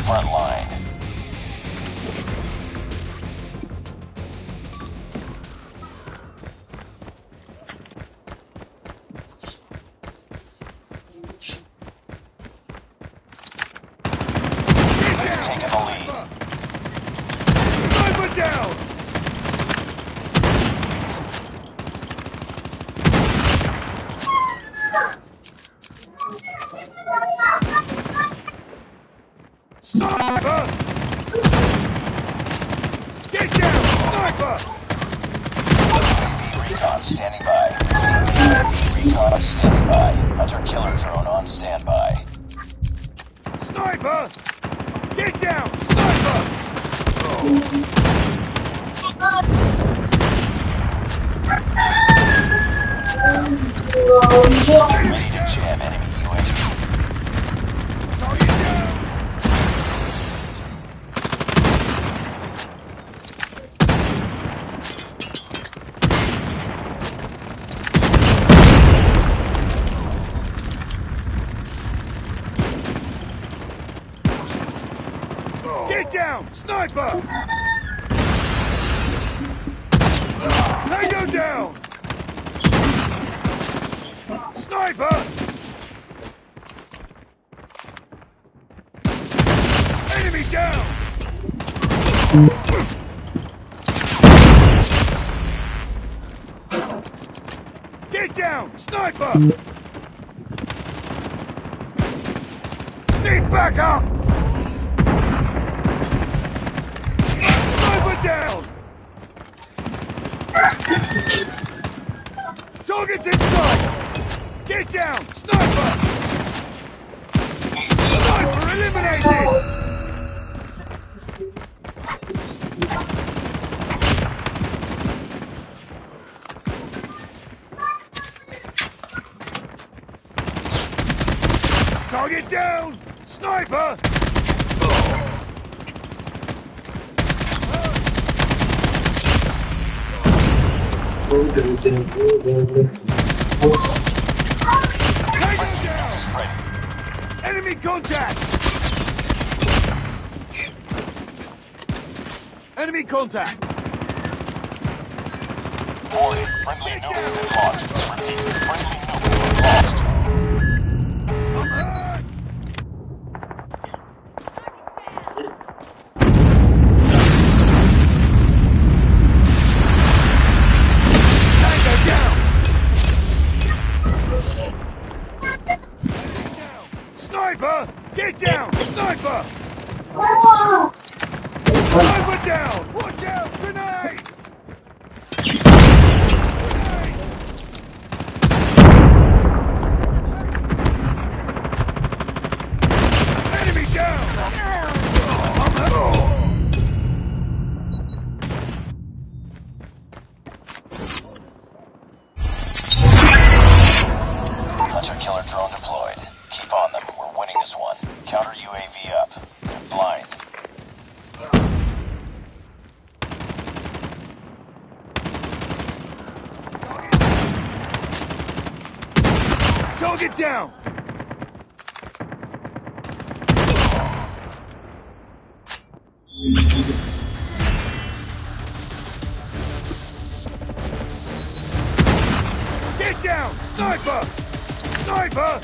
front line. We've taken the lead. Sniper down! Sniper! Get down! Sniper! Recon standing by. Recon standing by. Hunter killer drone on standby. Sniper! Get down! Sniper! Ready to jam enemy UAV. Target down! Get down! Sniper! Tango down! Sniper! Enemy down! Get down! Sniper! Need backup! Sniper down! Target's in sight! Get down! Sniper! Sniper eliminated! Target down! Sniper! Tango down! Enemy contact! Enemy contact! Warning, friendly nuke has been launched. Repeat, friendly nuke has been launched. I'm hurt! Tango down! Sniper! Get down! Sniper! Sniper down! Watch out! Grenade! Grenade! Enemy down! I'm hurt! Hunter killer drone deployed. Keep on them. We're winning this one. Counter UAV up. They're blind. Target down! Get down! Sniper! Sniper!